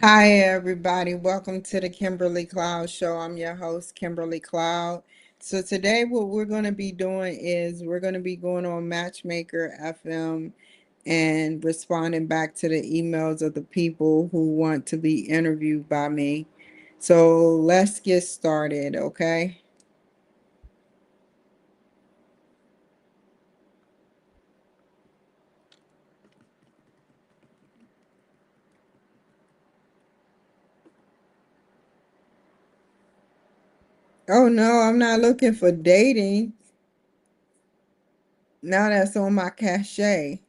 Hi, everybody. Welcome to the Kimberly Cloud Show. I'm your host, Kimberly Cloud. So, today, what we're going to be doing is we're going to be going on Matchmaker FM and responding back to the emails of the people who want to be interviewed by me. So, let's get started, okay? Oh, no, I'm not looking for dating. Now that's on my cachet.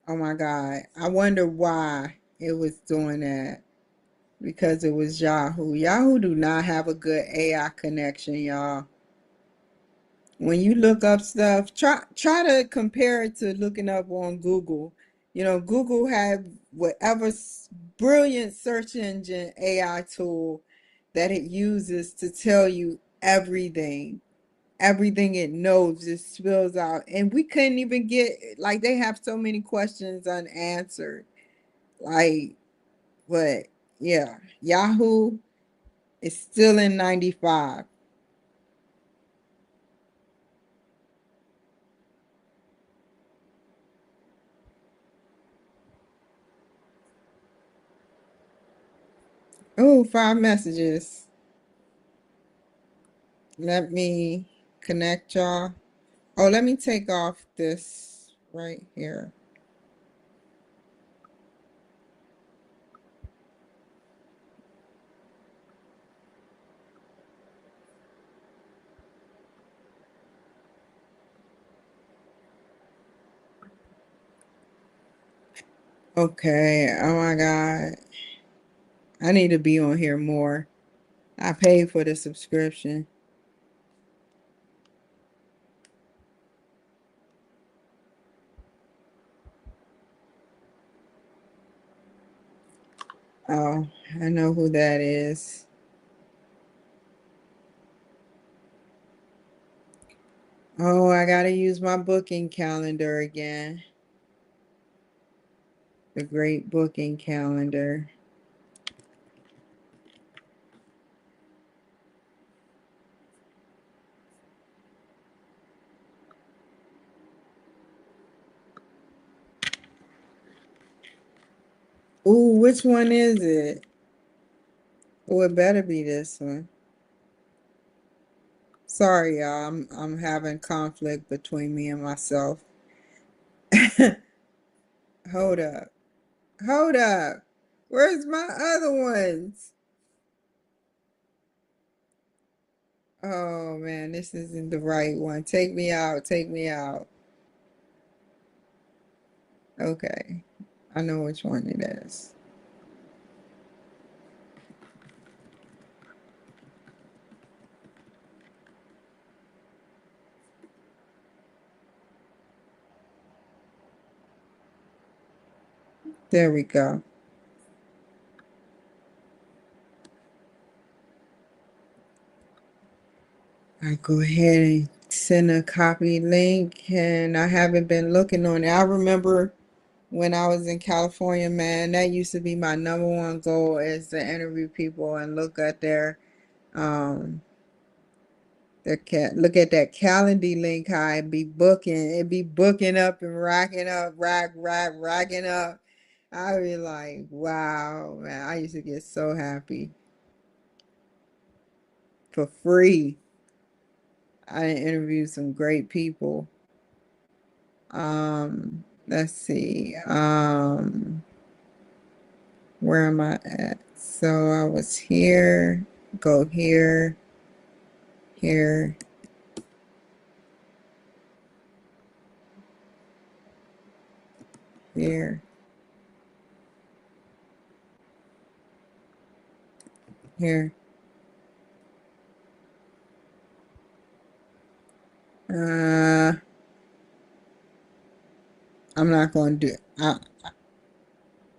Oh, my God. I wonder why it was doing that. Because it was Yahoo. Yahoo do not have a good AI connection, y'all. When you look up stuff, try to compare it to looking up on Google. You know, Google had whatever brilliant search engine AI tool that it uses to tell you everything. Everything it knows, it spills out. And we couldn't even get, like, they have so many questions unanswered. Like, but yeah, Yahoo. It's still in 95. Oh, 5 messages. Let me connect y'all. Oh, let me take off this right here. Okay. Oh my God. I need to be on here more. I paid for the subscription. Oh, I know who that is. Oh, I gotta use my booking calendar again. The great booking calendar. Ooh, which one is it? Oh, it better be this one. Sorry, y'all. I'm having conflict between me and myself. Hold up. Hold up. Where's my other ones? Oh man, this isn't the right one. Take me out. Take me out. Okay. I know which one it is. There we go. I go ahead and send a copy link, and I haven't been looking on it. I remember when I was in California, man, that used to be my number one goal is to interview people and look at um look at that calendar link, how it be booking up and racking up, racking up. I'd be like, wow, man, I used to get so happy for free. I interviewed some great people. Let's see. Where am I at? So I was here, go here, here, here, here. Uh, I'm not going to do.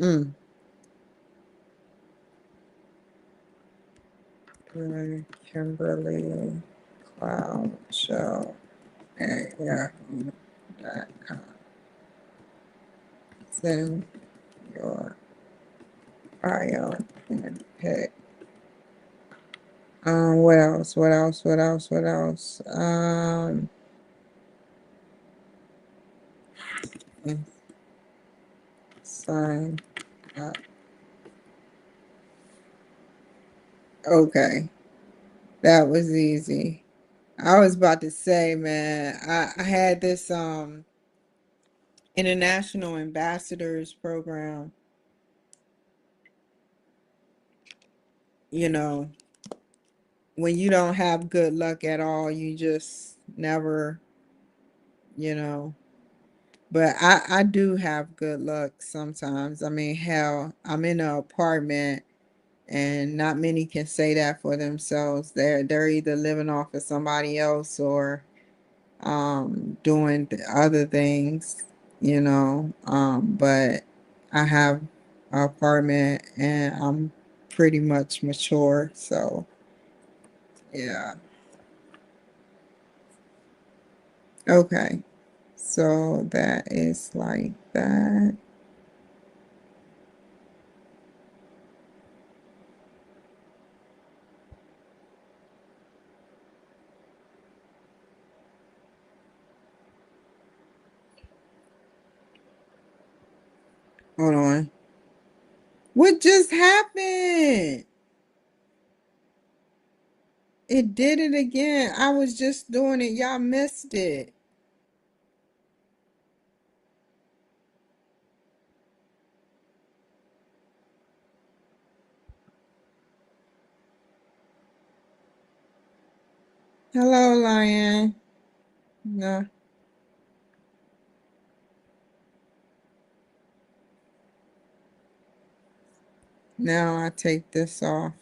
Mm. Kimberly Cloud Show at yahoo.com. Send your bio and pick. What else? What else? What else? What else? Sign up. Okay, that was easy. I was about to say, man, I had this international ambassadors program, you know, when you don't have good luck at all, you just never, you know. But I do have good luck sometimes. I mean, hell, I'm in an apartment and not many can say that for themselves. They're either living off of somebody else or doing other things, you know. But I have an apartment and I'm pretty much mature, so yeah. Okay. So that is like that. Hold on. What just happened? It did it again. I was just doing it. Y'all missed it. Hello, Lion. No, now I take this off.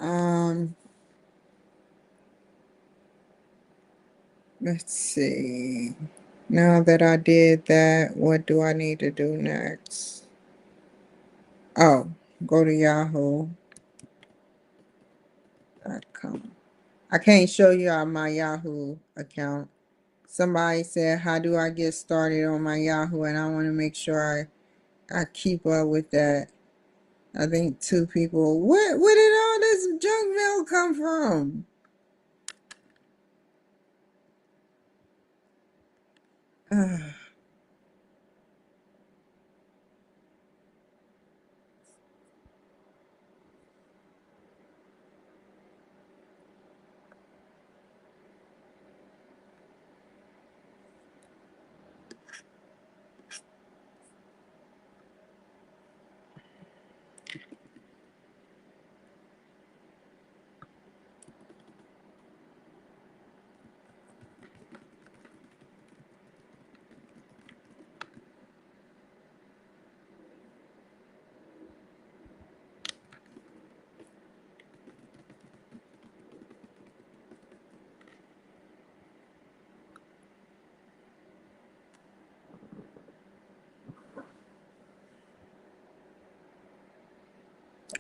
Um, let's see. Now that I did that, what do I need to do next? Oh, go to yahoo.com. I can't show you on my Yahoo account. Somebody said, how do I get started on my Yahoo? And I want to make sure I keep up with that. I think two people. Where did all this junk mail come from?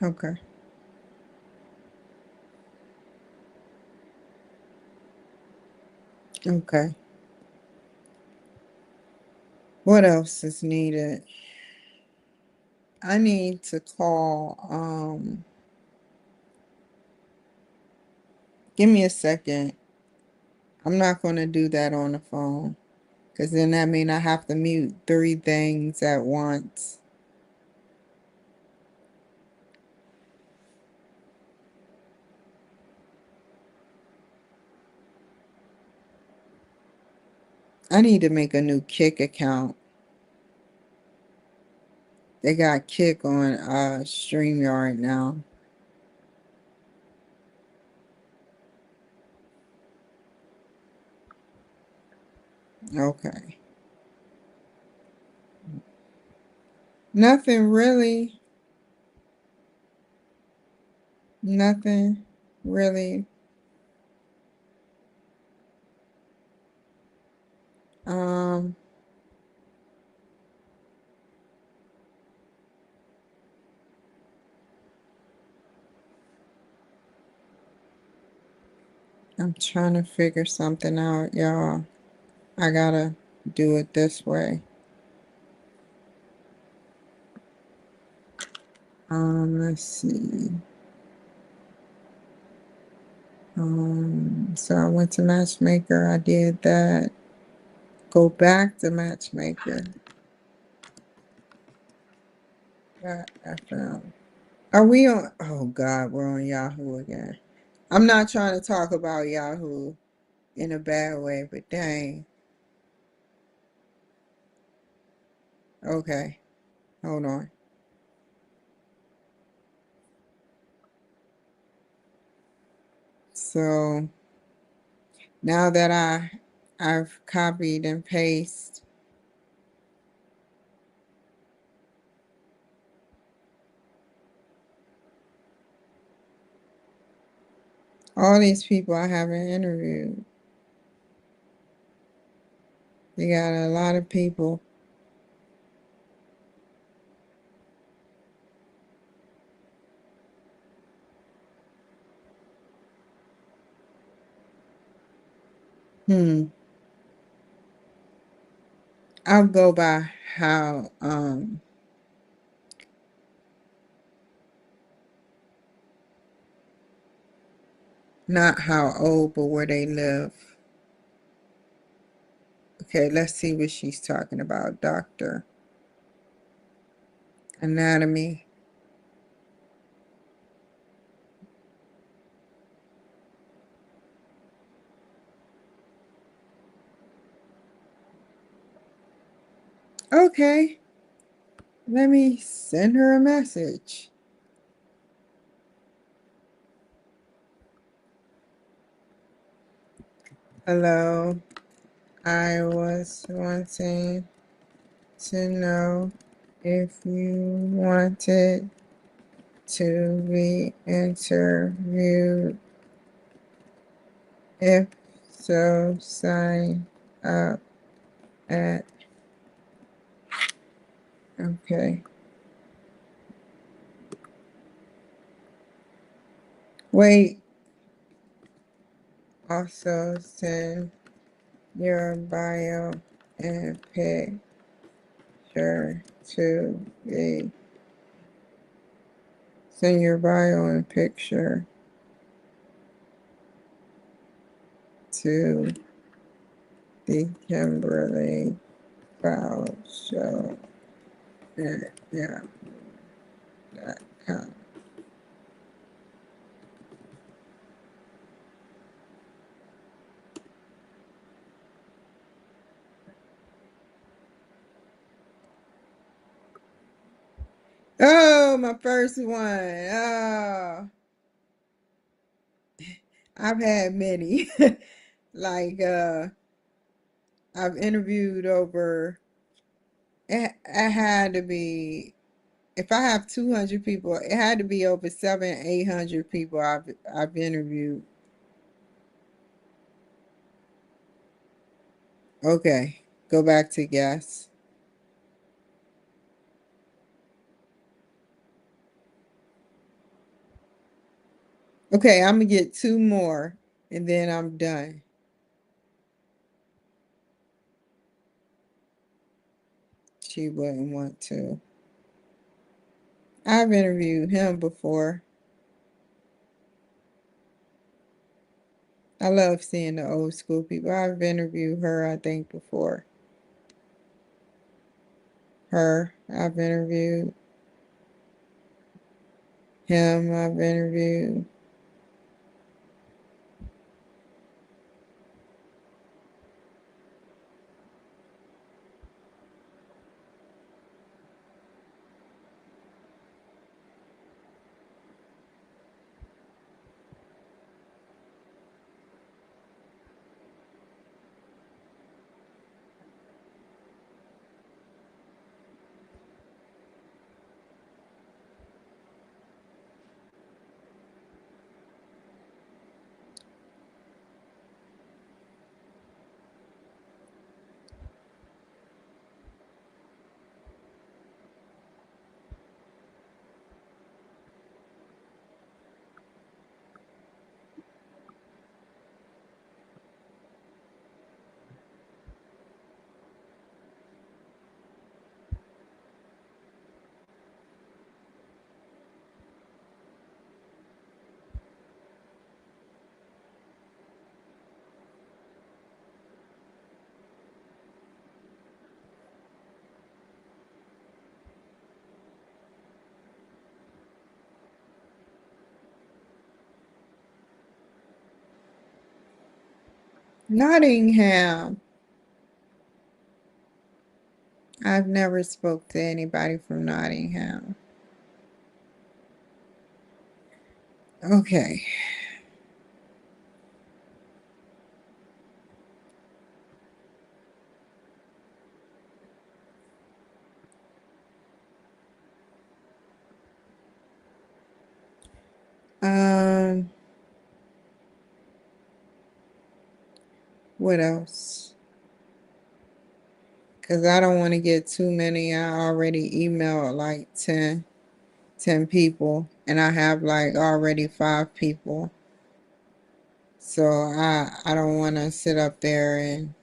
Okay. Okay. What else is needed? I need to call. Give me a second. I'm not going to do that on the phone because then that means I have to mute three things at once. I need to make a new Kick account. They got Kick on StreamYard now. Okay. Nothing really. Nothing really. Um, I'm trying to figure something out, y'all. I gotta do it this way. Let's see. So I went to Matchmaker. I did that. Go back to Matchmaker. I found. Are we on? Oh God, we're on Yahoo again. I'm not trying to talk about Yahoo in a bad way, but dang. Okay, hold on. So now that I've copied and pasted all these people I haven't interviewed. You got a lot of people. Hmm. I'll go by how not how old, but where they live. Okay, let's see what she's talking about. Doctor. Anatomy. Okay, let me send her a message. Hello, I was wanting to know if you wanted to be interviewed. If so, sign up at. Okay. Wait, also send your bio and picture to the. Send your bio and picture to the Kimberly File Show. Yeah, that kind. Oh, my first one. Oh, I've had many. Like, I've interviewed over, it had to be, if I have 200 people, it had to be over 800 people I've interviewed. Okay, go back to guess. Okay, I'm gonna get two more and then I'm done. She wouldn't want to. I've interviewed him before. I love seeing the old school people. I've interviewed her, I think, before. Her, I've interviewed. Him, I've interviewed. Nottingham. I've never spoke to anybody from Nottingham. Okay. Um, what else? Because I don't want to get too many. I already emailed like 10 people, and I have like already 5 people. So I don't want to sit up there and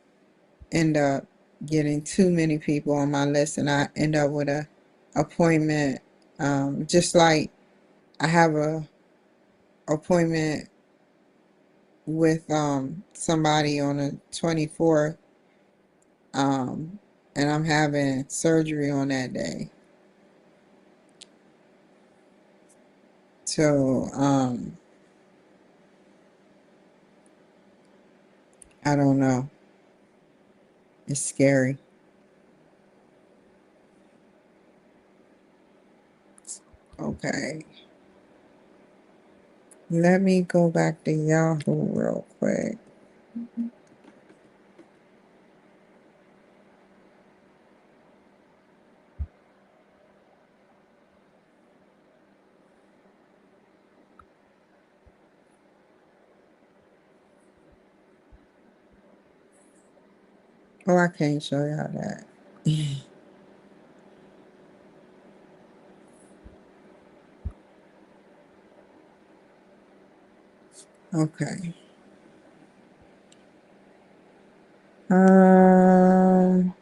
end up getting too many people on my list, and I end up with a appointment. Just like I have a appointment with somebody on the 24th, um, and I'm having surgery on that day. So I don't know. It's scary. Okay. Let me go back to Yahoo real quick. Oh, I can't show y'all that. Okay. Um,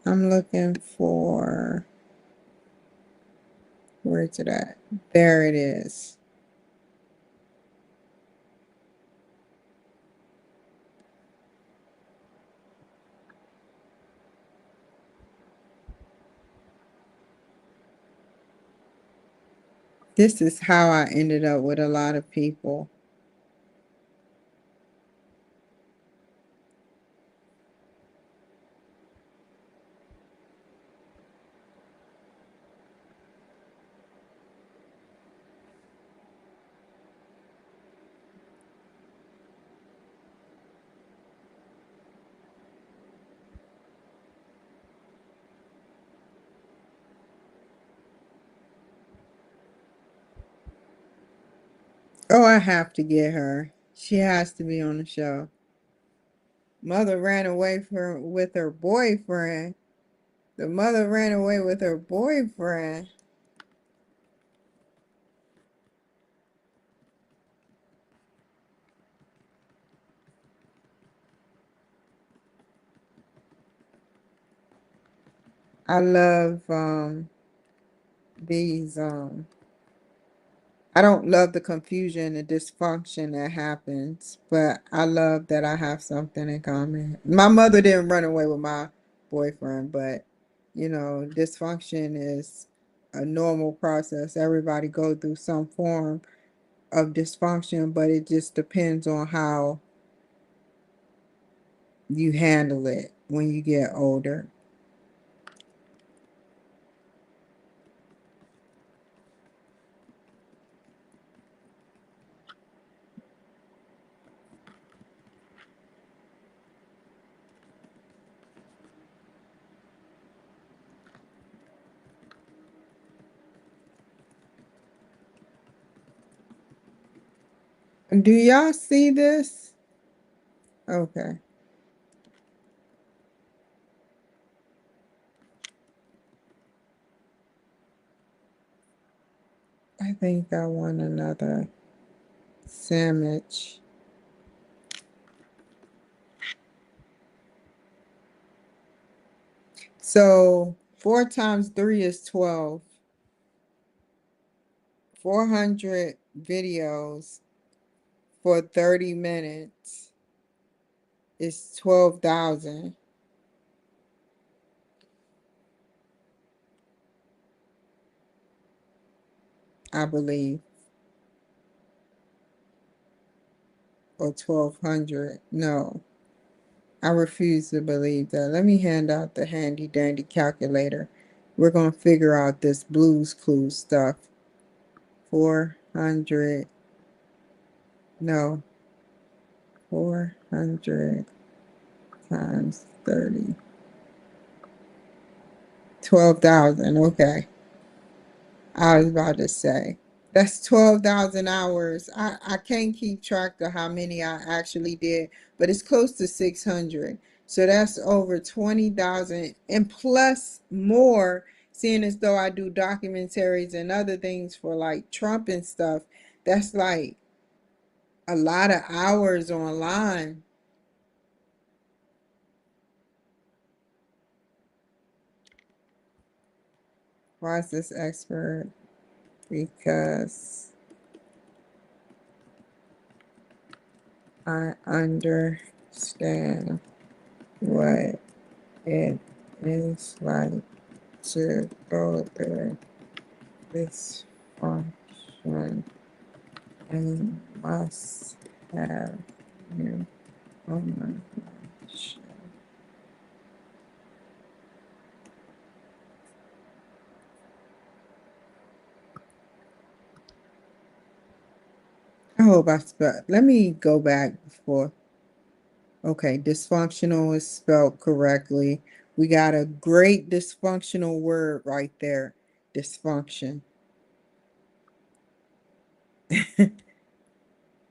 I'm looking for, where's it at? There it is. This is how I ended up with a lot of people. Oh, I have to get her. She has to be on the show. Mother ran away with her boyfriend. The mother ran away with her boyfriend. I love these I don't love the confusion and dysfunction that happens, but I love that I have something in common. My mother didn't run away with my boyfriend, but dysfunction is a normal process. Everybody go through some form of dysfunction, but it just depends on how you handle it when you get older. Do y'all see this? Okay. I think I want another sandwich. So 4 times 3 is 12. 400 videos for 30 minutes is 12,000, I believe, or 1,200. No, I refuse to believe that. Let me hand out the handy dandy calculator. We're going to figure out this Blues Clues stuff. 400, no, 400 times 30. 12,000, okay. I was about to say. That's 12,000 hours. I can't keep track of how many I actually did, but it's close to 600. So that's over 20,000 and plus more, seeing as though I do documentaries and other things for like Trump and stuff. That's like a lot of hours online. Why is this expert? Because I understand what it is like to go through this function and must have you on my show. I hope I spelled. Let me go back before. Okay, dysfunctional is spelled correctly. We got a great dysfunctional word right there. Dysfunction.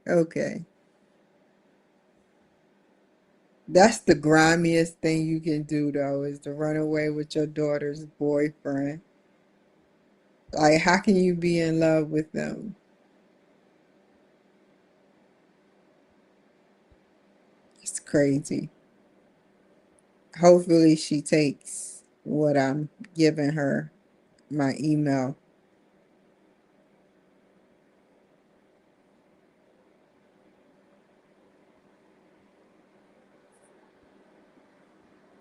Okay. That's the grimiest thing you can do though, is to run away with your daughter's boyfriend. Like, how can you be in love with them? It's crazy. Hopefully she takes what I'm giving her, my email.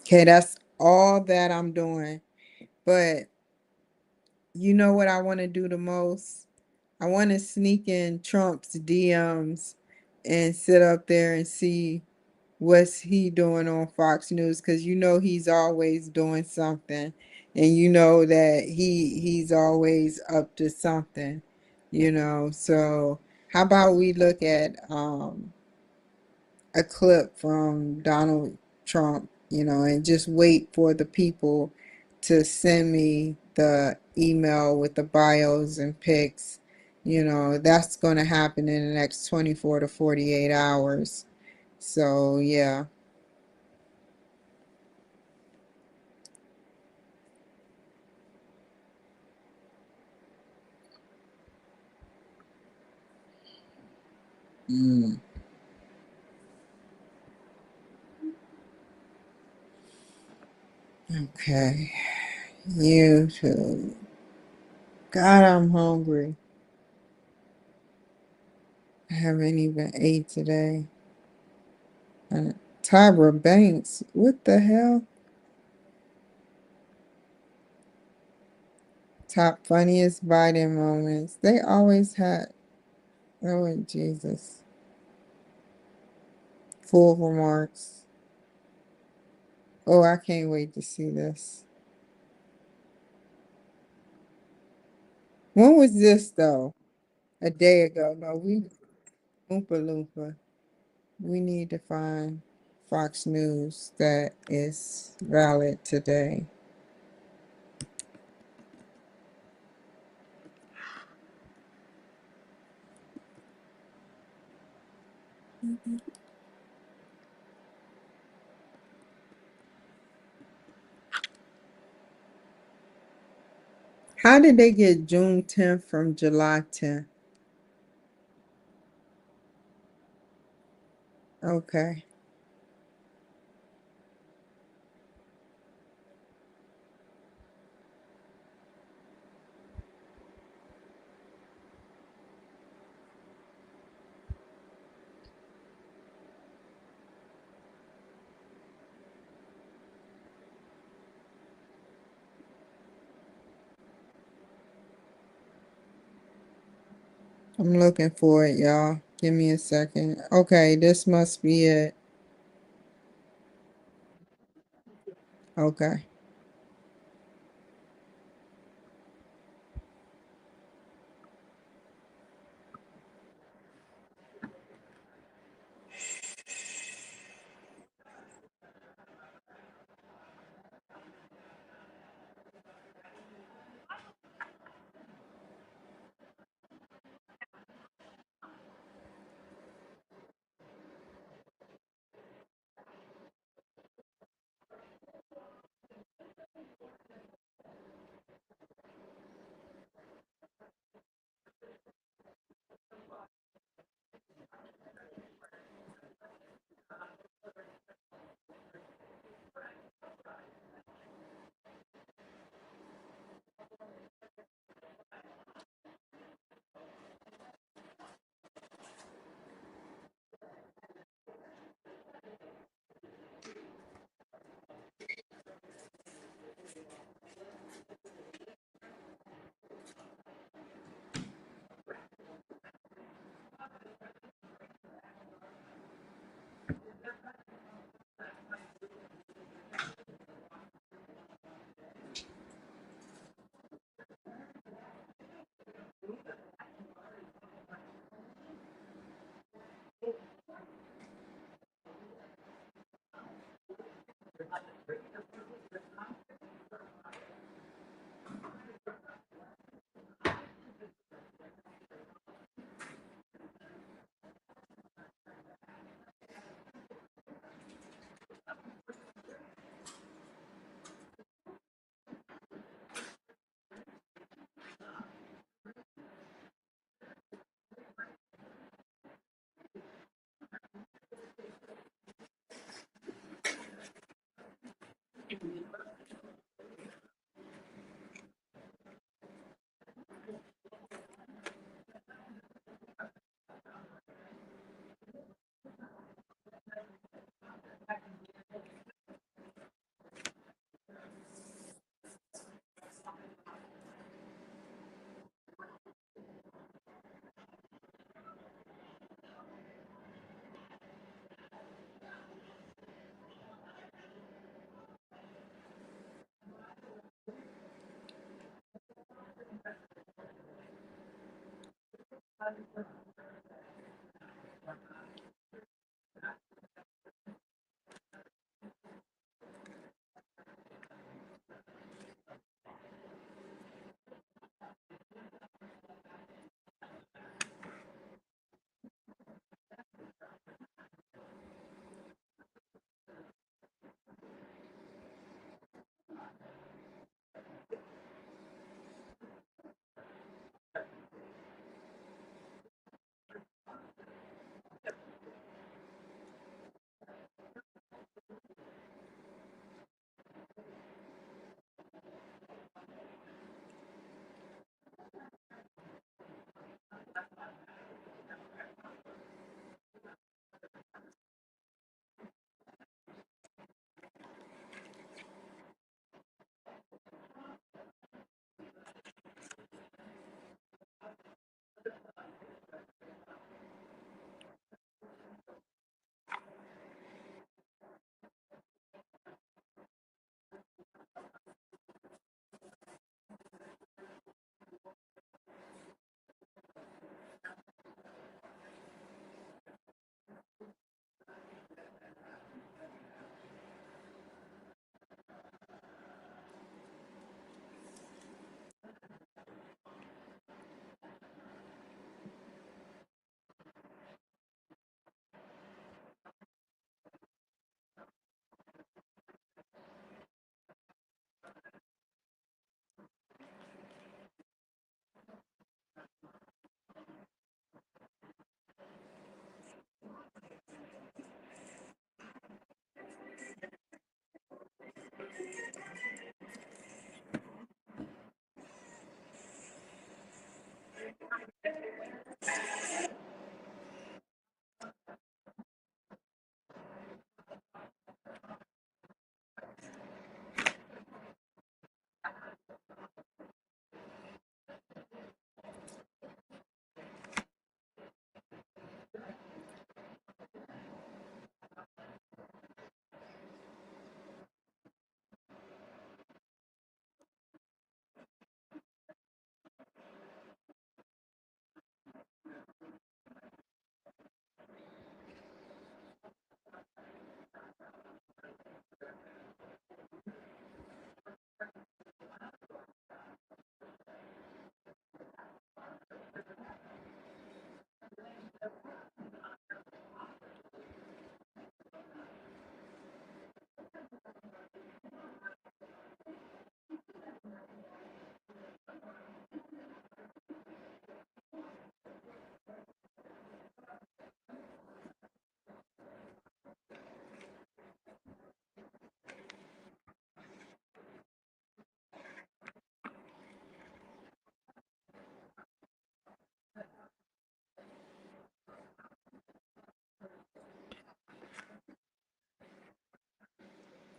Okay, that's all that I'm doing. But you know what I want to do the most? I want to sneak in Trump's DMs and sit up there and see what's he doing on Fox News, because you know he's always doing something, and you know that he's always up to something, you know. So how about we look at a clip from Donald Trump, you know, and just wait for the people to send me the email with the bios and pics. You know, that's going to happen in the next 24 to 48 hours. So, yeah. Mm, okay. YouTube. God, I'm hungry. I haven't even ate today. Tyra Banks. What the hell? Top funniest Biden moments. They always had. Oh, Jesus. Full remarks. Oh, I can't wait to see this. When was this, though? A day ago. No, Oompa Loompa. We need to find Fox News that is valid today. How did they get June 10th from July 10th? Okay. I'm looking for it, y'all. Give me a second. Okay, this must be it. Okay.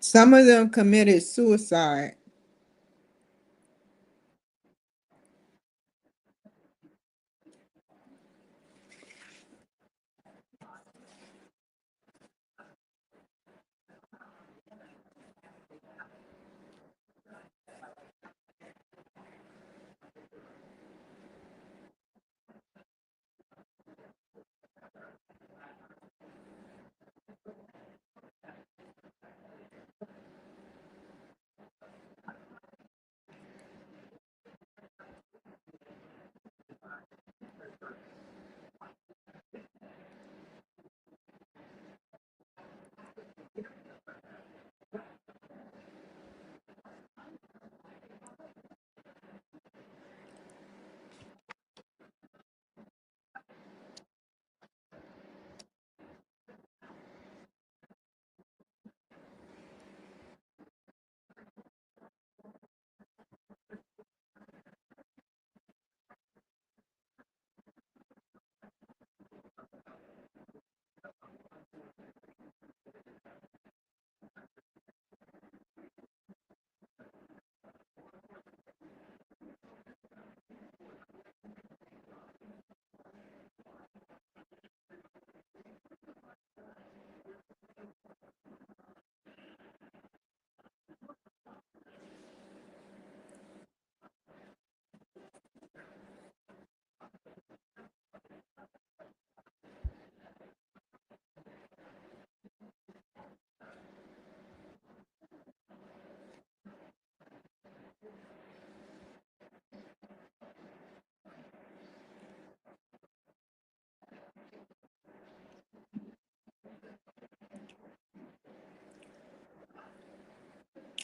Some of them committed suicide.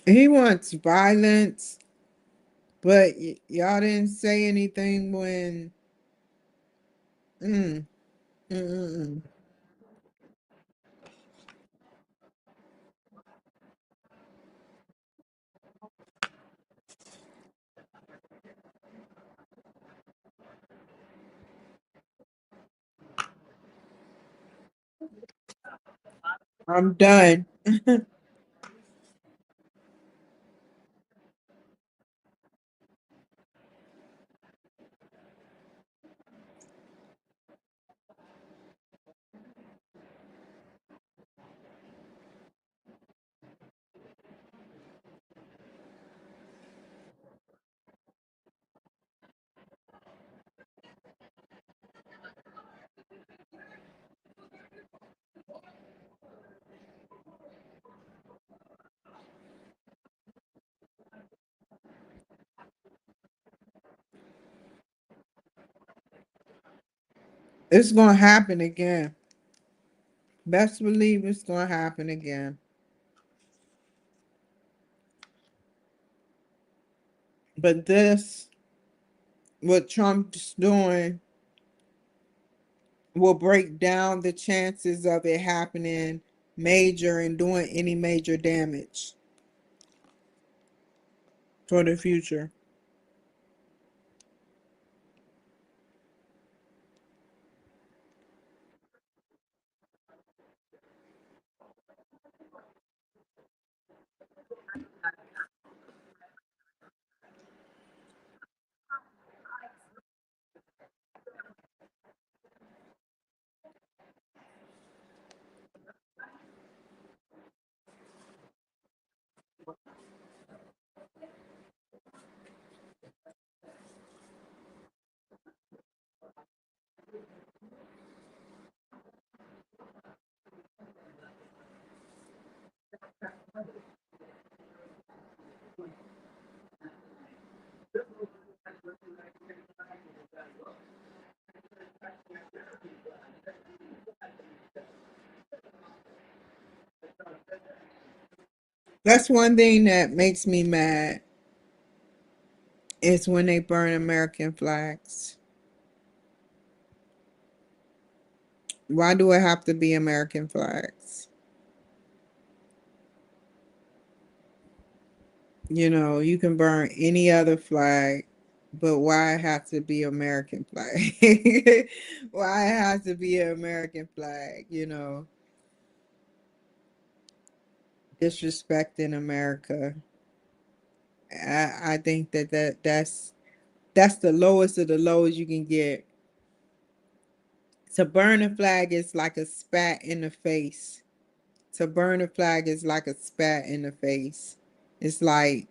He wants violence, but y'all didn't say anything when. Mm, mm, mm, mm. I'm done. It's gonna happen again. Best believe it's gonna happen again. But this, what Trump's doing, will break down the chances of it happening major and doing any major damage for the future. That's one thing that makes me mad is when they burn American flags. Why do it have to be American flags? You can burn any other flag, but why it have to be American flag? Why it has to be an American flag? disrespect in America. I think that's the lowest of the lowest you can get. To burn a flag is like a spat in the face. To burn a flag is like a spat in the face. It's like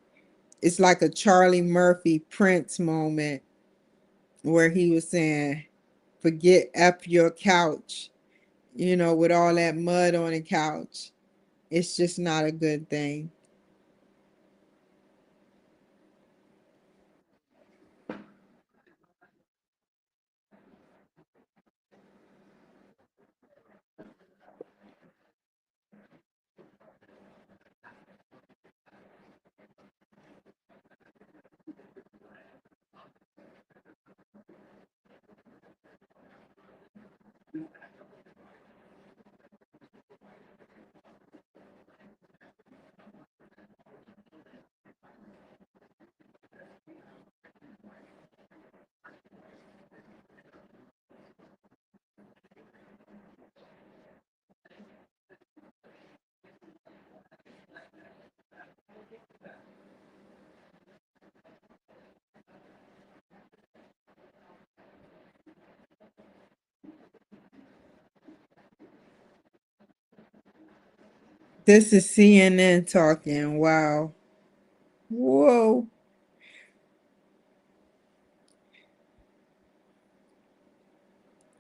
it's like a Charlie Murphy Prince moment where he was saying, "Forget F your couch," with all that mud on the couch. It's just not a good thing. This is CNN talking. Wow. Whoa.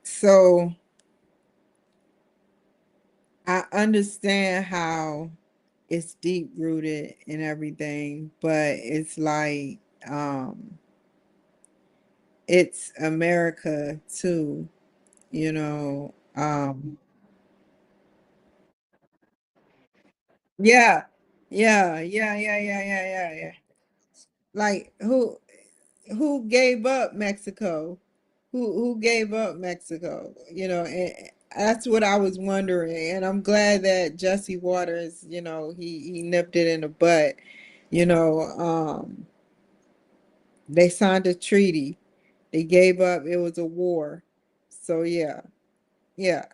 So I understand how it's deep rooted and everything, but it's like um it's America too, you know. Yeah. Yeah. Like who gave up Mexico? Who gave up Mexico? And that's what I was wondering. And I'm glad that Jesse Waters, he nipped it in the butt. You know, they signed a treaty. They gave up. It was a war. So yeah, yeah.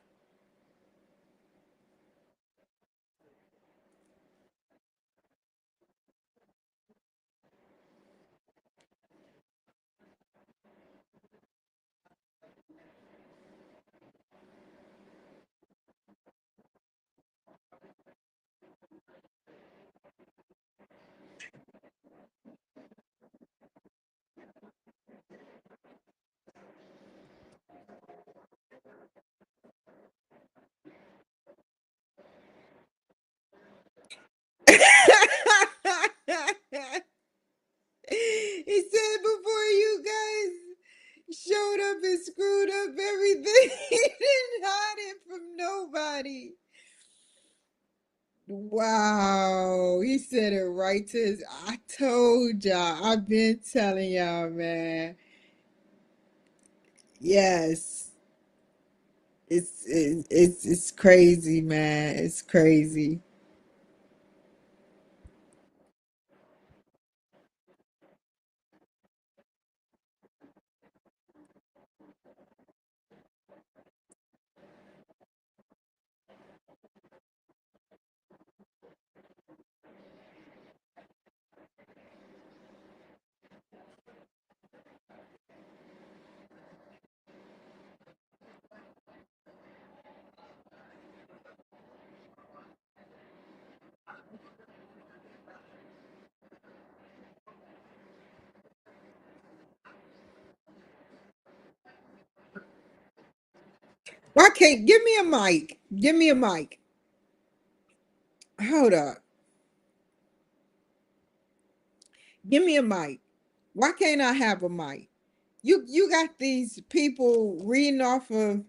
He said before you guys showed up and screwed up everything, he didn't hide it from nobody. Wow, he said it right to his. I told y'all, I've been telling y'all, man. Yes, it's crazy, man. It's crazy. Why can't give me a mic? Give me a mic. Hold up. Give me a mic. Why can't I have a mic? You got these people reading off of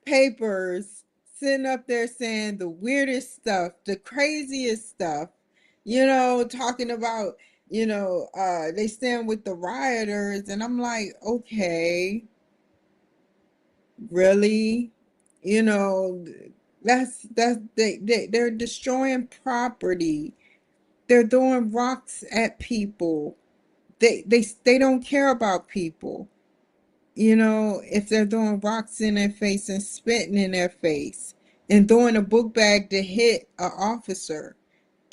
papers, sitting up there saying the weirdest stuff, the craziest stuff, talking about, they stand with the rioters, and I'm like, okay, really? You know, that's they're destroying property. They're throwing rocks at people. They don't care about people. If they're throwing rocks in their face and spitting in their face and throwing a book bag to hit an officer,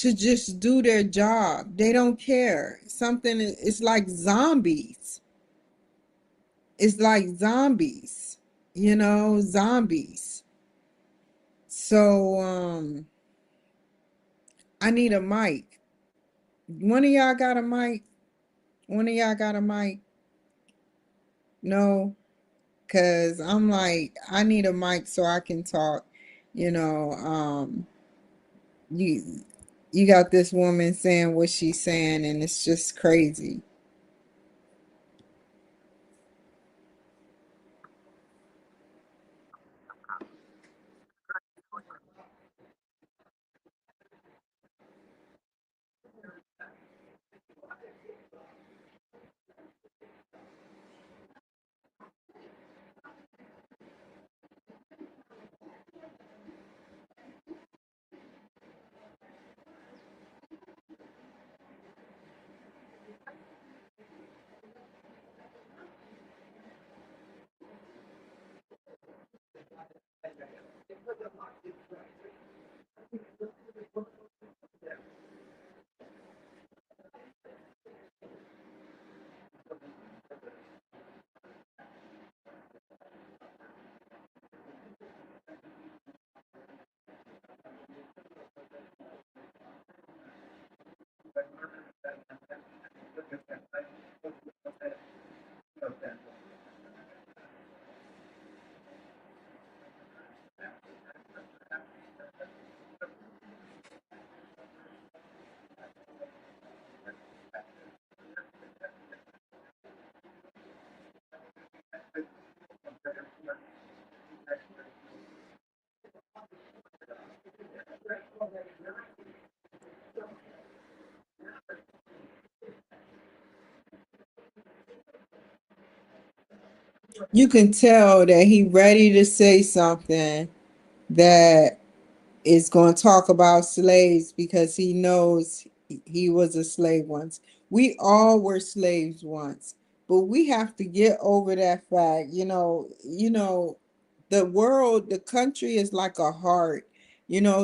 to just do their job. They don't care. Something, it's like zombies. It's like zombies, zombies. So I need a mic. One of y'all got a mic? One of y'all got a mic? No, cause I'm like, I need a mic so I can talk. You know, you you got this woman saying what she's saying, and it's just crazy. You can tell that he ready to say something that is going to talk about slaves because he knows he was a slave once. We all were slaves once, but we have to get over that fact. The world, the country is like a heart.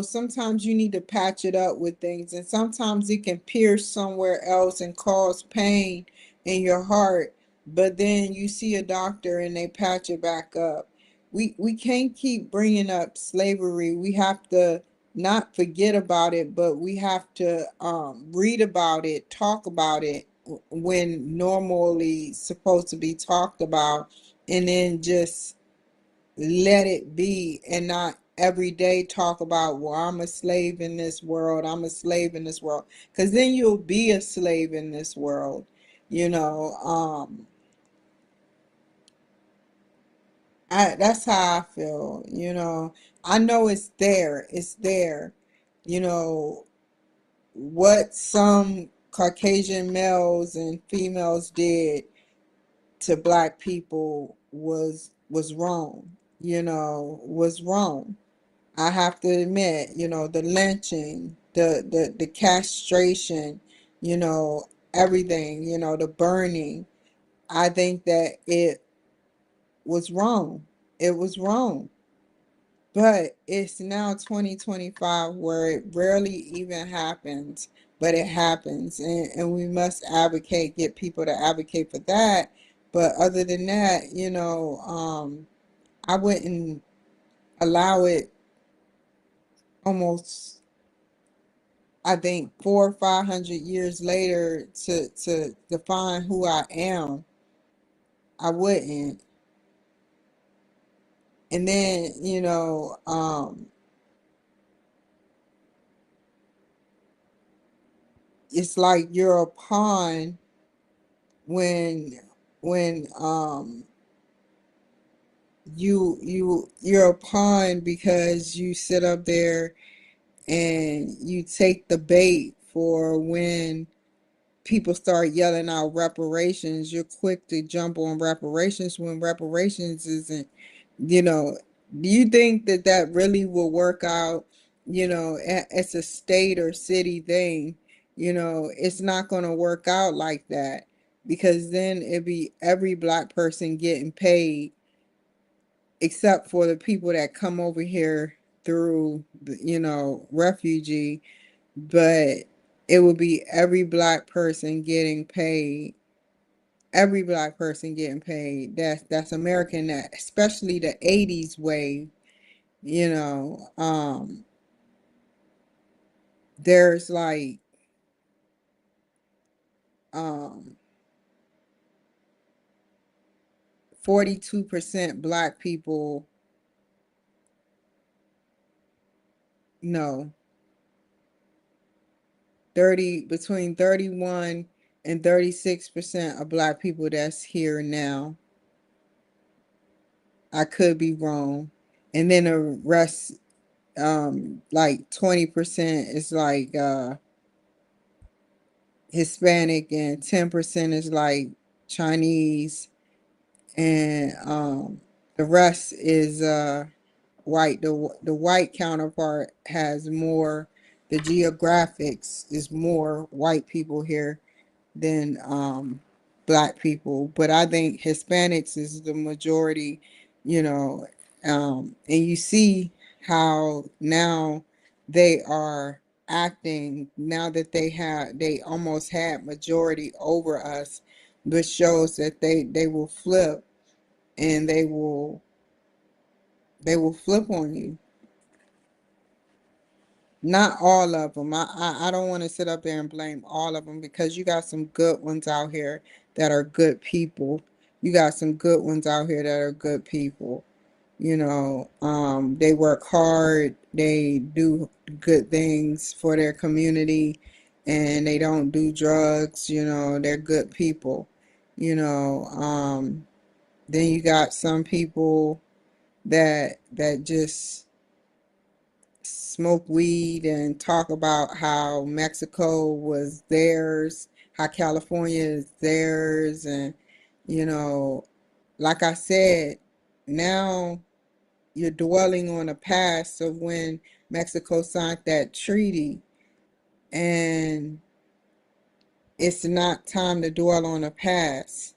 Sometimes you need to patch it up with things, and sometimes it can pierce somewhere else and cause pain in your heart. But then you see a doctor and they patch it back up. We can't keep bringing up slavery. We have to not forget about it, but we have to read about it, talk about it when normally supposed to be talked about, and then just let it be and not every day talk about, well, I'm a slave in this world, I'm a slave in this world, because then you'll be a slave in this world. You know, that's how I feel. I know it's there. You know, what some Caucasian males and females did to black people was wrong, was wrong. I have to admit, the lynching, the castration, you know, everything, the burning. I think that it was wrong. It was wrong. But it's now 2025 where it rarely even happens, but it happens. And we must advocate, get people to advocate for that. But other than that, I wouldn't allow it almost, I think, 400 or 500 years later to define who I am. I wouldn't. And then, it's like you're a pawn when you're a pawn because you sit up there and you take the bait for when people start yelling out reparations. You're quick to jump on reparations when reparations isn't, you know, do you think that that really will work out? It's a state or city thing. It's not going to work out like that, because then it'd be every black person getting paid except for the people that come over here through, refugee. but it would be every black person getting paid. Every black person getting paid. That's American. That especially the '80s wave. You know, there's like um 42% black people. No, 30 between 31 and 36% of black people that's here now. I could be wrong. And then the rest, like 20% is like Hispanic, and 10% is like Chinese, and the rest is white. The white counterpart has more. The geographics is more white people here than black people, but I think Hispanics is the majority, you know, and you see how now they are acting now that they almost had majority over us, which shows that they will flip, and they will flip on you. Not all of them. I don't want to sit up there and blame all of them, because you got some good ones out here that are good people. You got some good ones out here that are good people. They work hard, they do good things for their community, and they don't do drugs. They're good people. You know, then you got some people that just smoke weed and talk about how Mexico was theirs, how California is theirs, and you know, like I said, now you're dwelling on the past of when Mexico signed that treaty, and it's not time to dwell on the past.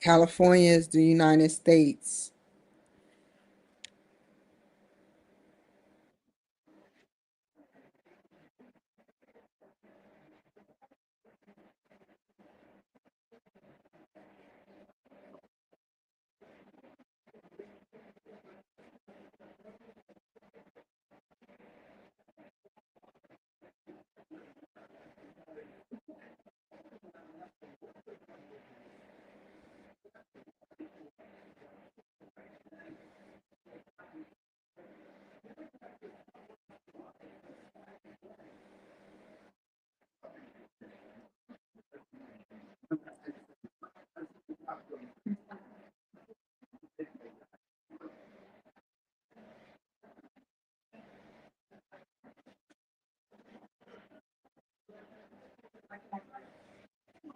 California is the United States.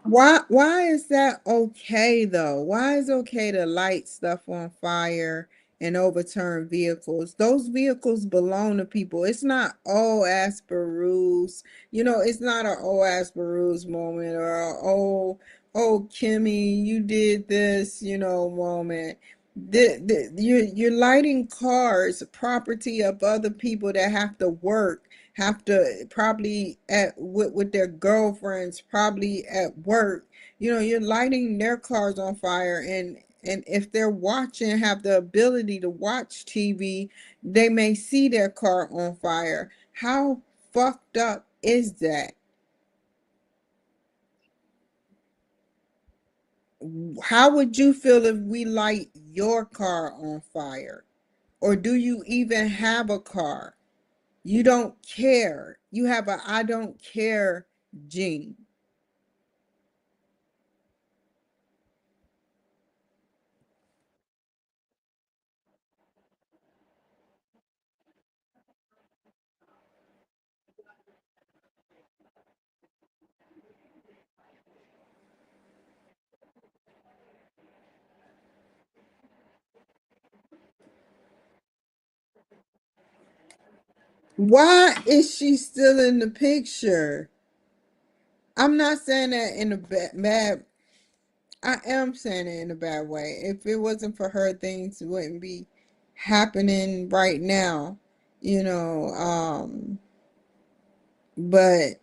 Why is that okay though? Why is it okay to light stuff on fire and overturn vehicles? Those vehicles belong to people. It's not oh Asperu's, it's not a oh Asperu's moment, or a oh Kimmy, you did this, moment. You're lighting cars, property of other people that have to work, have to probably at with their girlfriends, probably at work. You're lighting their cars on fire, and if they're watching, have the ability to watch TV, they may see their car on fire. How fucked up is that? How would you feel if we light your car on fire? Or do you even have a car? You don't care. You have a I don't care gene. Why is she still in the picture? I'm not saying that in a bad. I am saying it in a bad way. If it wasn't for her, things wouldn't be happening right now, you know. But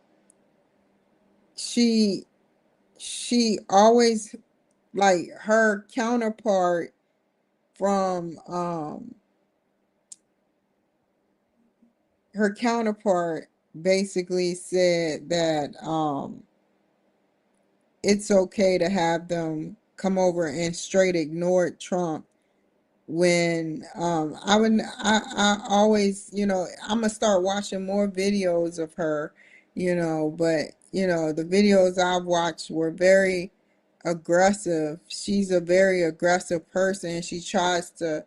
she she always, like, from her counterpart basically said that it's okay to have them come over and straight ignored Trump when I always, I'm gonna start watching more videos of her, but the videos I've watched were very aggressive. She's a very aggressive person. She tries to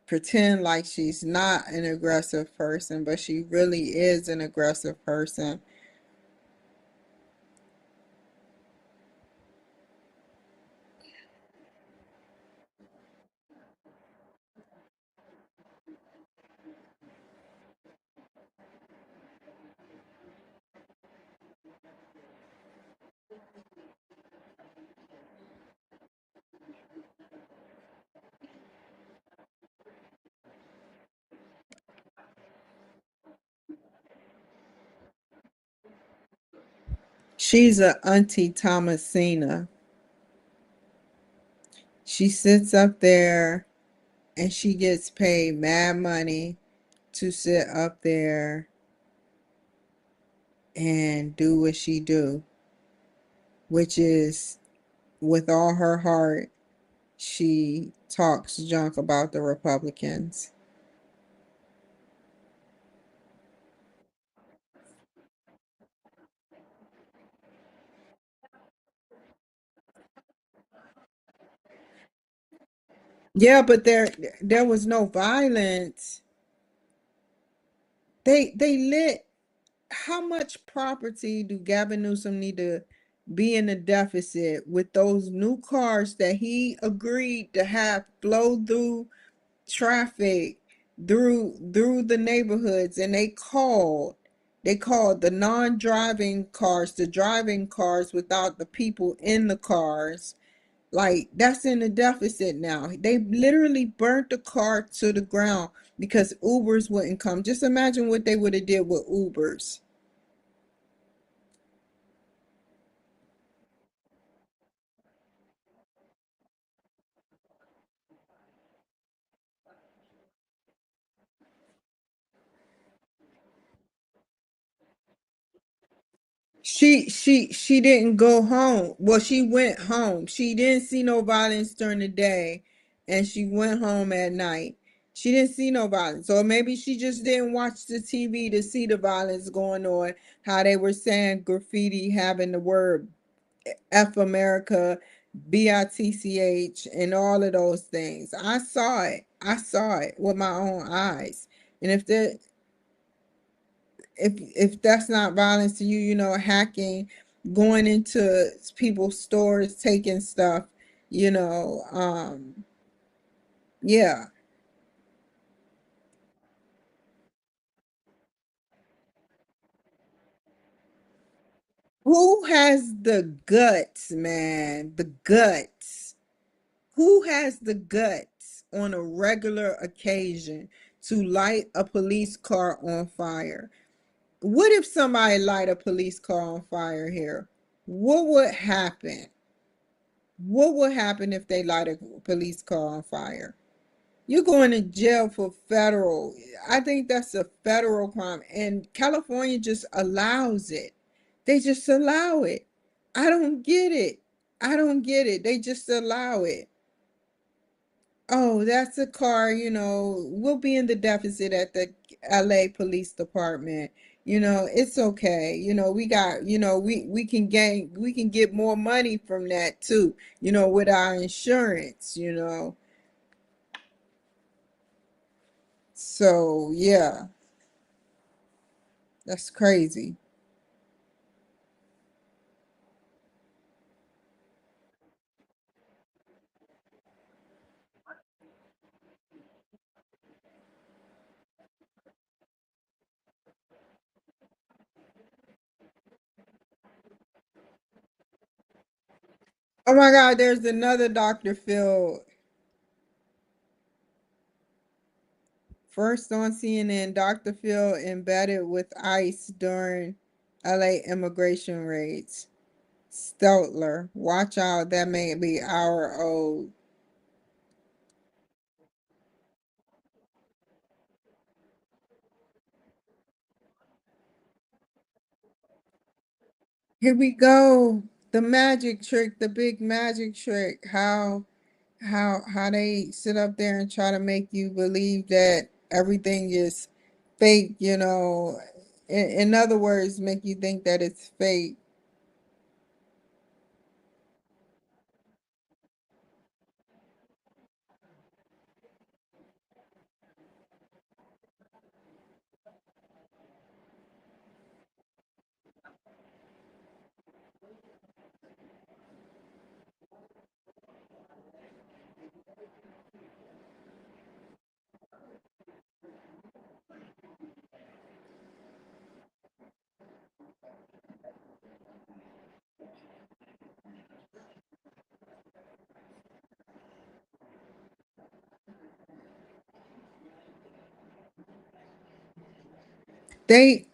pretend like she's not an aggressive person, but she really is an aggressive person. She's a Auntie Thomasina. She sits up there and she gets paid mad money to sit up there and do what she do, which is, with all her heart, she talks junk about the Republicans. Yeah, but there was no violence. They lit. How much property do Gavin Newsom need to be in a deficit with those new cars that he agreed to have flow through traffic through the neighborhoods, and they called the non-driving cars the driving cars without the people in the cars. Like, that's in a deficit now. They literally burnt the car to the ground because Ubers wouldn't come. Just imagine what they would have did with Ubers. She didn't go home. Well, she went home. She didn't see no violence during the day, and she went home at night. She didn't see no violence. So maybe she just didn't watch the TV to see the violence going on, how they were saying graffiti having the word F America, BITCH, and all of those things. I saw it. I saw it with my own eyes. And if that's not violence to you, hacking, going into people's stores, taking stuff, yeah. Who has the guts, man? The guts. Who has the guts on a regular occasion to light a police car on fire? What if somebody light a police car on fire here? What would happen? What would happen if they light a police car on fire? You're going to jail for federal. I think that's a federal crime. And California just allows it. They just allow it. I don't get it. I don't get it. They just allow it. Oh, that's a car, we'll be in the deficit at the LA Police Department. It's okay. We got, we can get more money from that too, with our insurance. So, yeah, that's crazy. Oh my God, there's another Dr. Phil. First on CNN, Dr. Phil embedded with ICE during LA immigration raids. Steltler, watch out, that may be our old. Here we go. The magic trick, the big magic trick. How they sit up there and try to make you believe that everything is fake, you know. In other words, make you think that it's fake.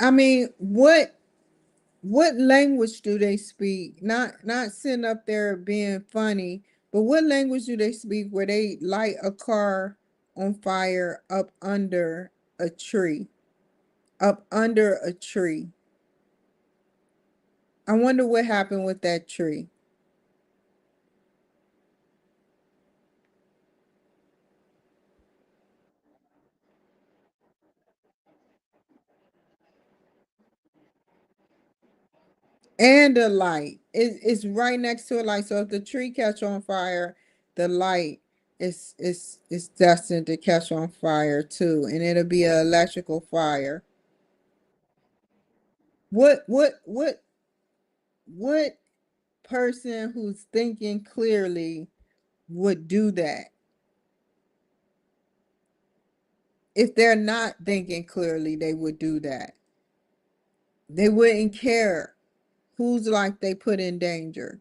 I mean, what language do they speak? Not sitting up there being funny, but what language do they speak where they light a car on fire up under a tree? Up under a tree. I wonder what happened with that tree. And the light. It's right next to a light. So if the tree catch on fire, the light is destined to catch on fire too. And it'll be an electrical fire. What person who's thinking clearly would do that? If they're not thinking clearly, they would do that. They wouldn't care whose life they put in danger.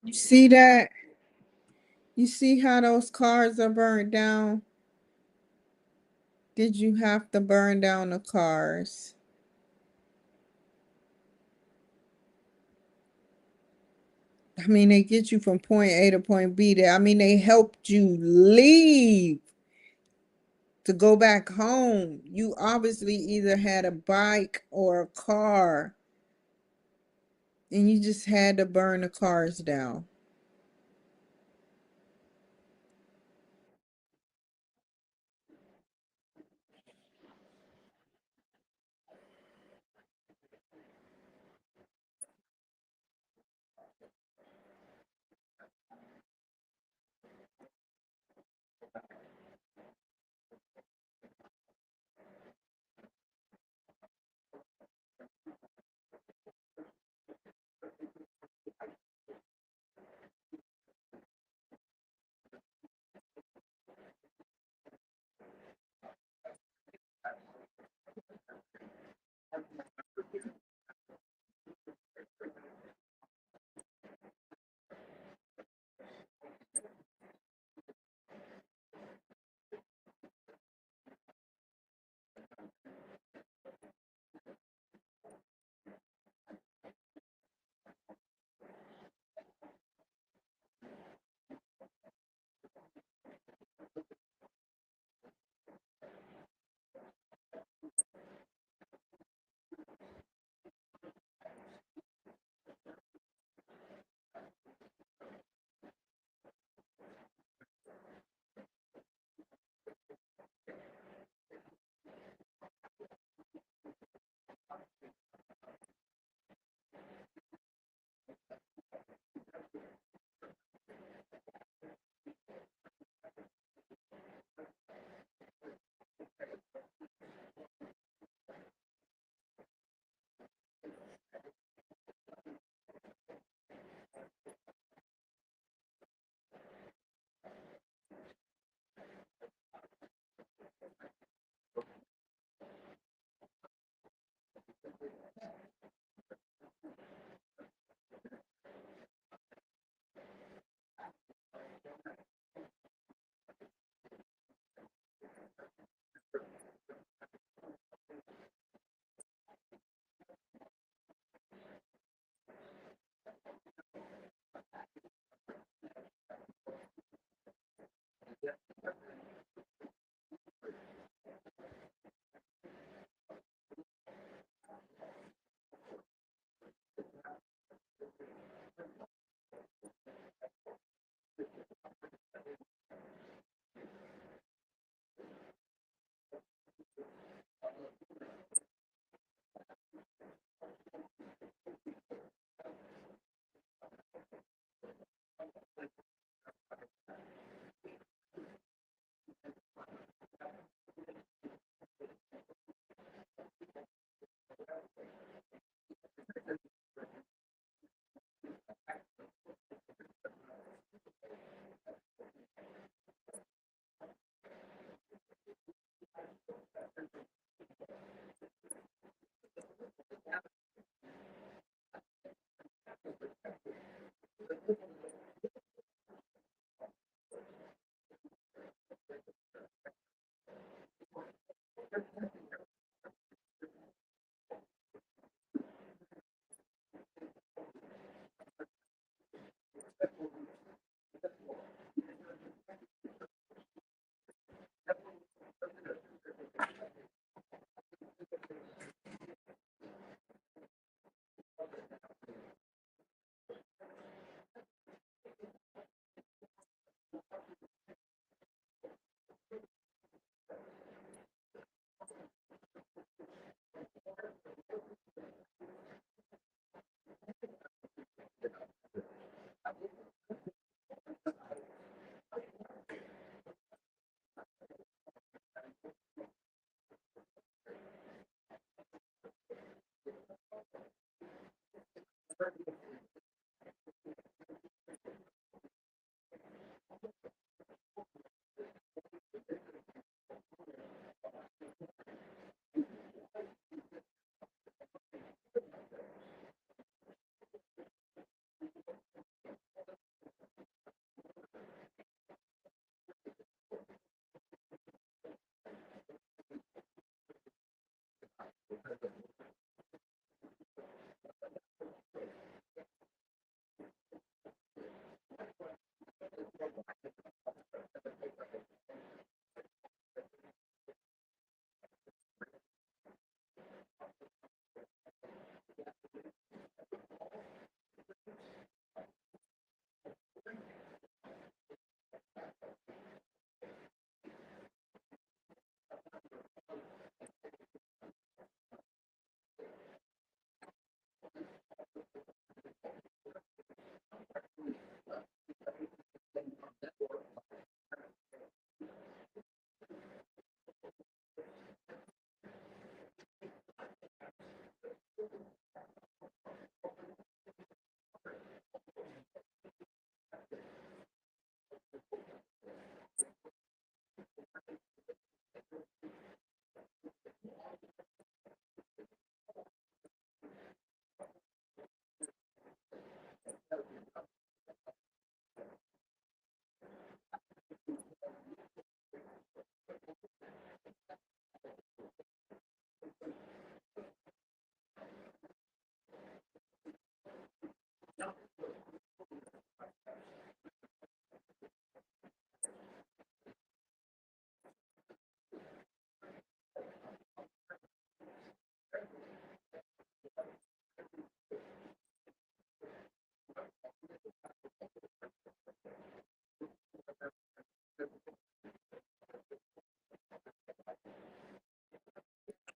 You see that? You see how those cars are burned down? Did you have to burn down the cars? I mean, they get you from point A to point B. I mean, they helped you leave to go back home. You obviously either had a bike or a car, and you just had to burn the cars down.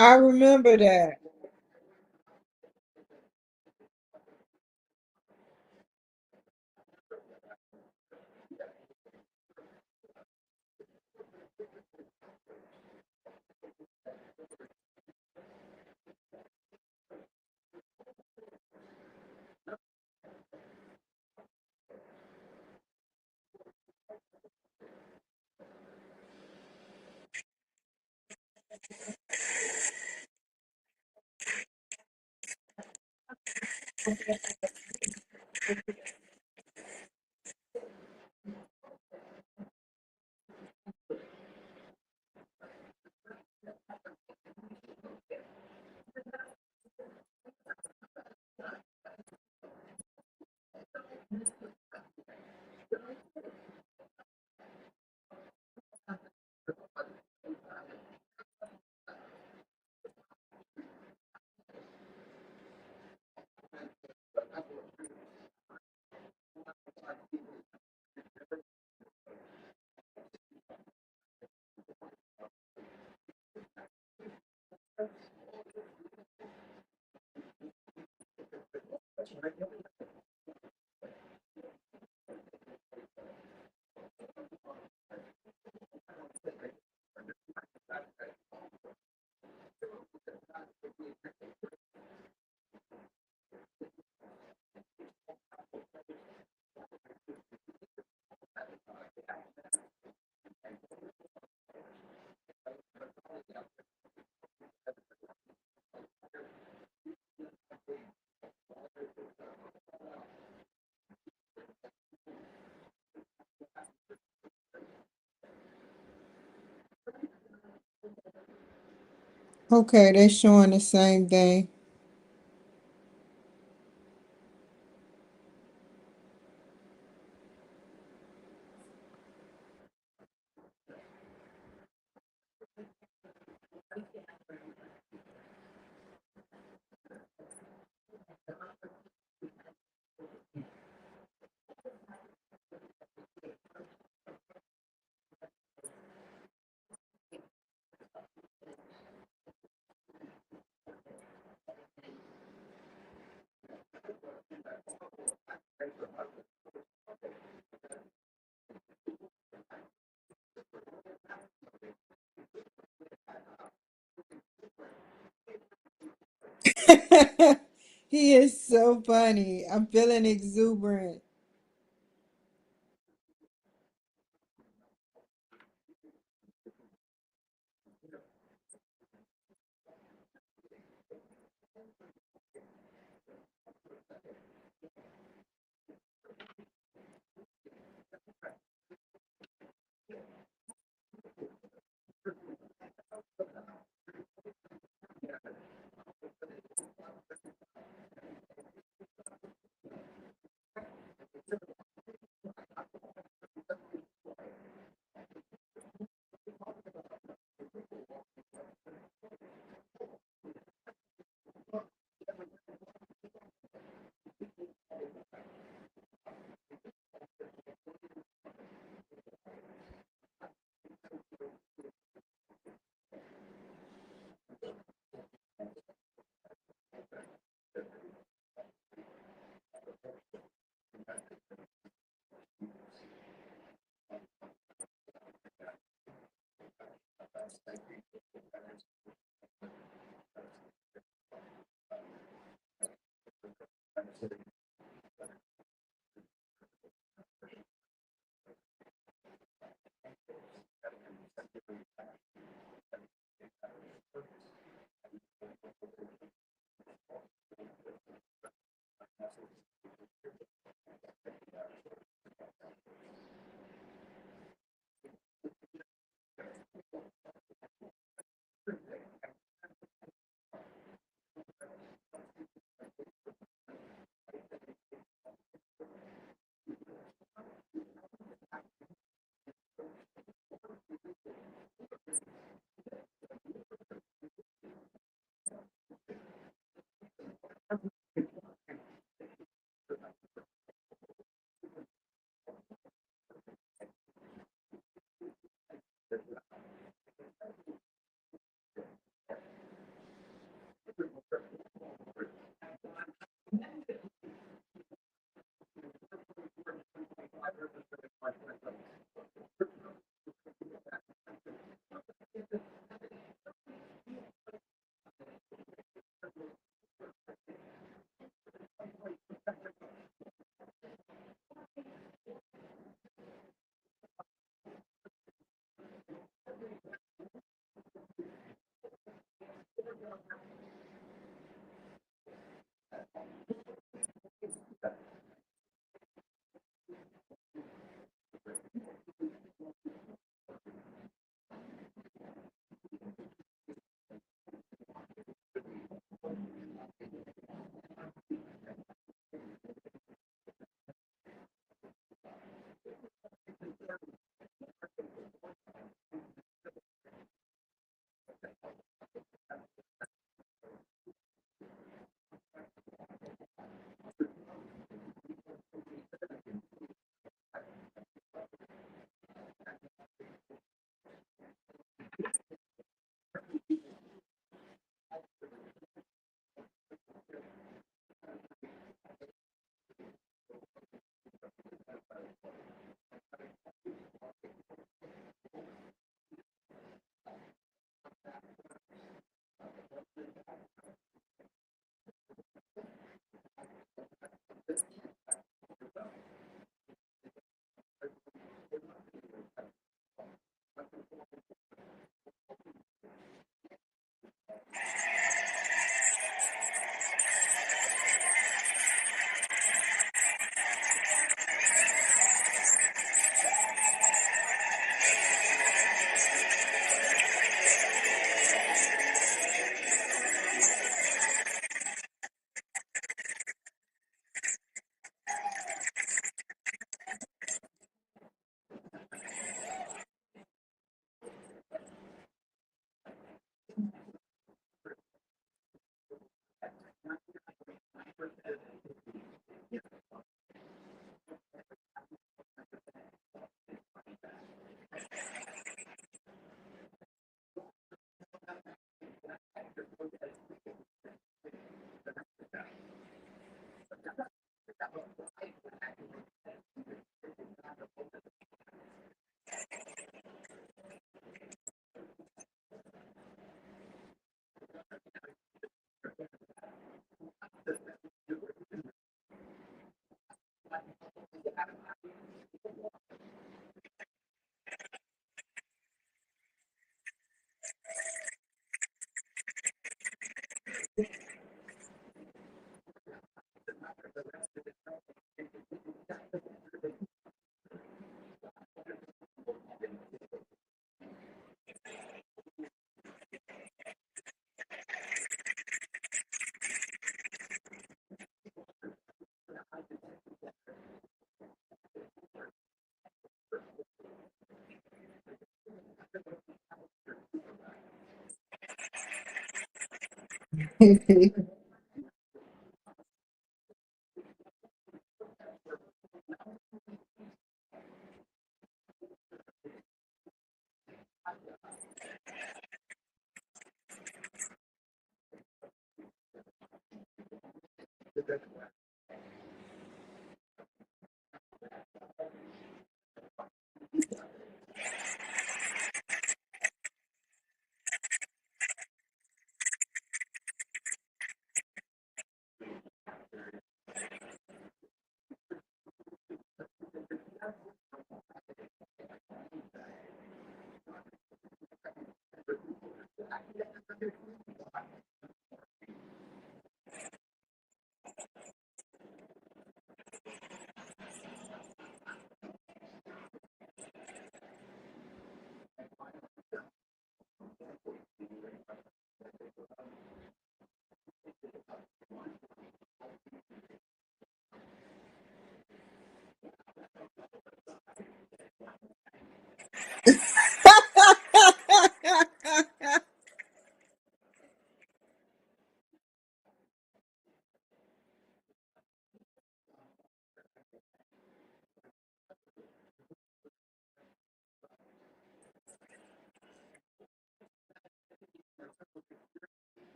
I remember that. Okay, they showing the same thing. He is so funny. I'm feeling exuberant.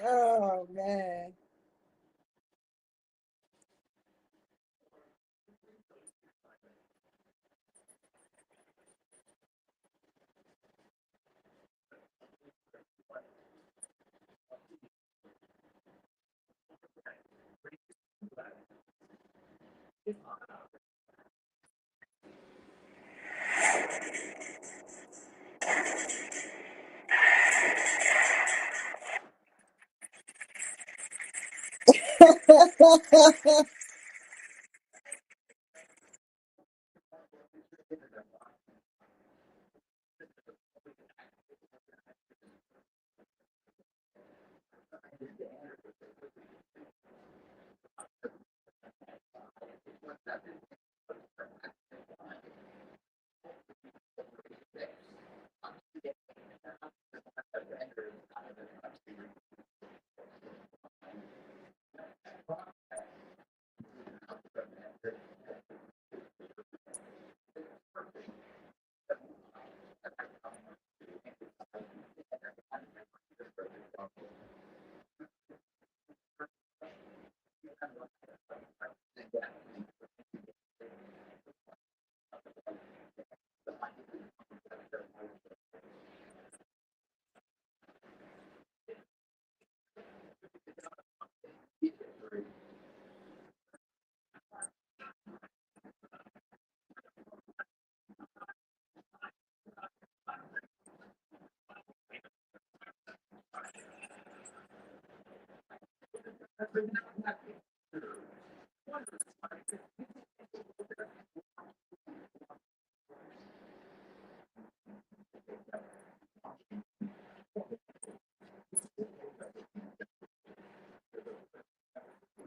Oh man.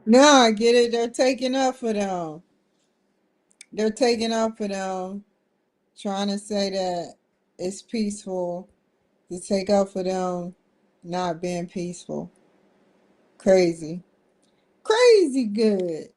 No, I get it. They're taking up for them. They're taking up for them, trying to say that it's peaceful to take up for them not being peaceful. Crazy. Crazy good.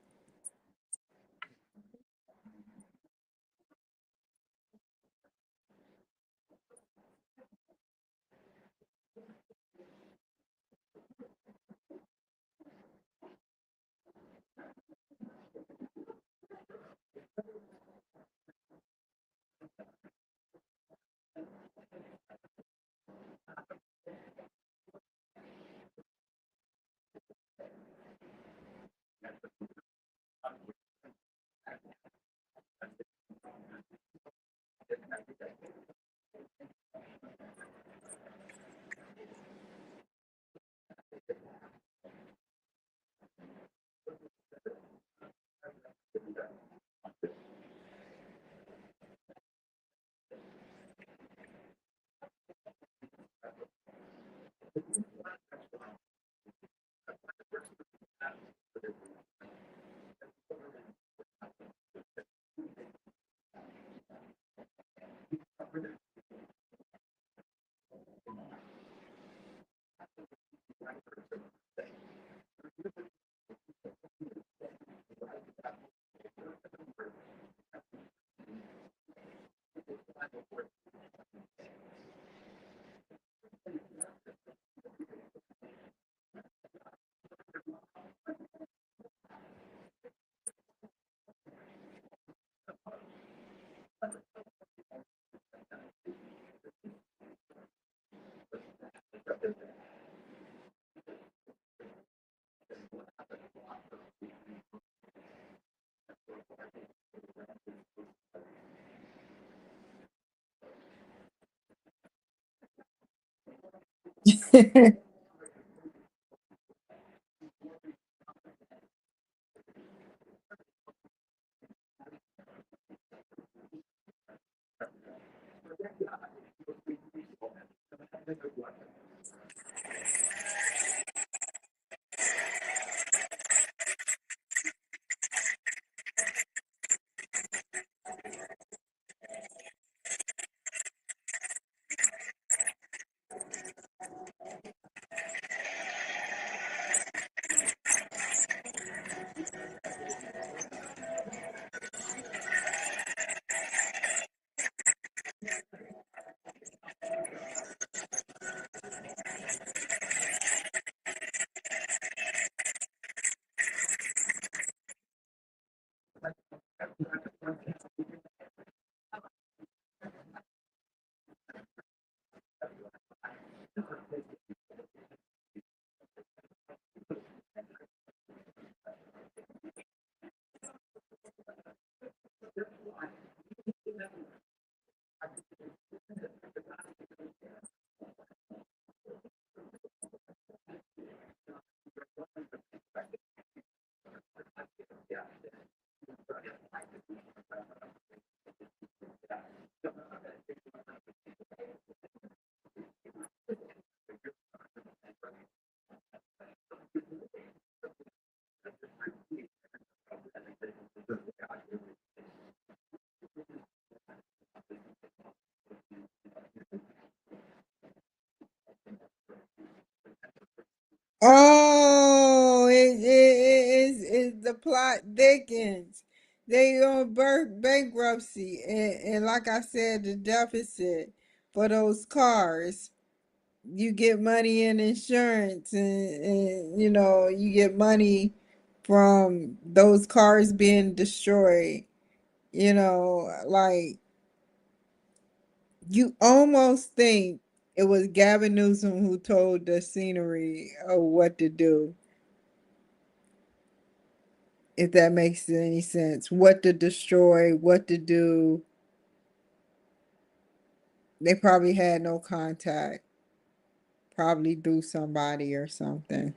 Oh, the plot thickens. They on bankruptcy, and like I said, the deficit for those cars. You get money in insurance, and you get money from those cars being destroyed. Like you almost think it was Gavin Newsom who told the scenery what to do, if that makes any sense. What to destroy, what to do. They probably had no contact, probably through somebody or something.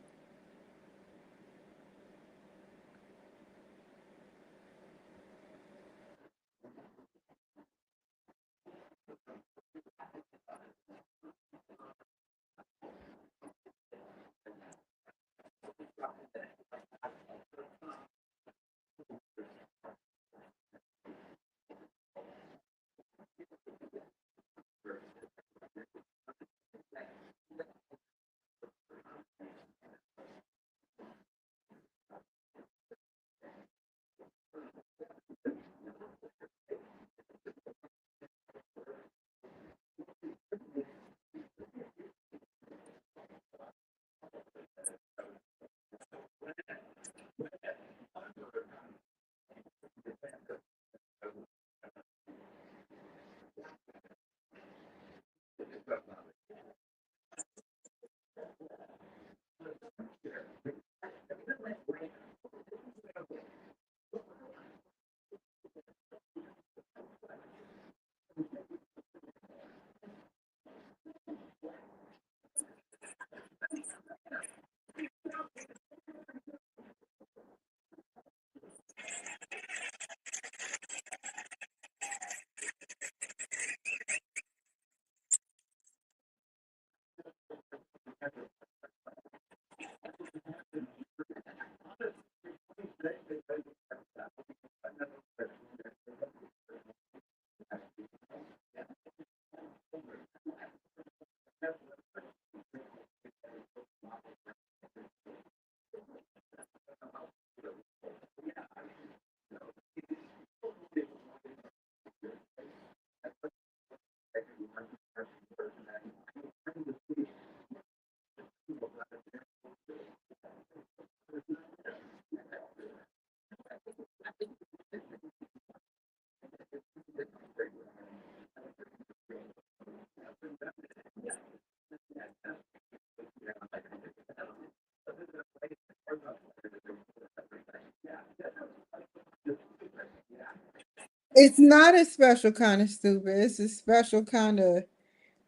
It's not a special kind of stupid. It's a special kind of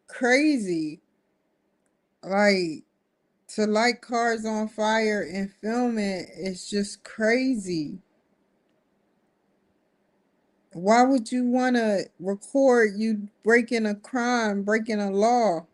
crazy. Like to light cars on fire and film it is just crazy. Why would you want to record you breaking a crime, breaking a law?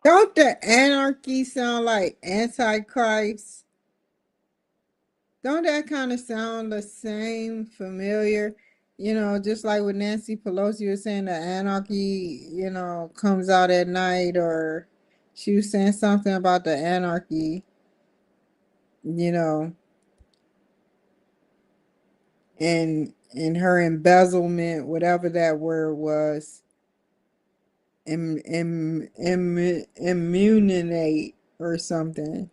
Don't the anarchy sound like Antichrist? Don't that kind of sound the same, familiar? Just like with Nancy Pelosi was saying the anarchy, comes out at night, or she was saying something about the anarchy, you know, and her embezzlement, whatever that word was, immunity or something.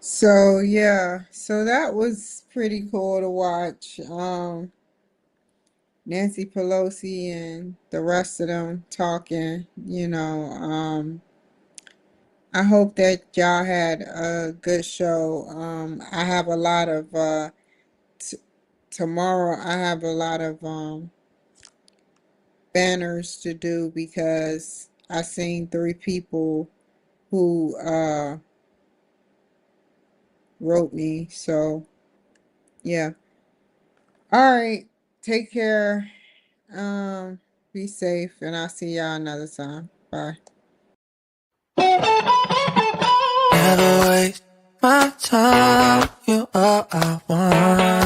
So yeah, so that was pretty cool to watch. Nancy Pelosi and the rest of them talking, I hope that y'all had a good show. I have a lot of t tomorrow I have a lot of banners to do because I seen three people who wrote me. So yeah. All right. Take care. Um, be safe, and I'll see y'all another time. Bye. Never waste my time. You are I want.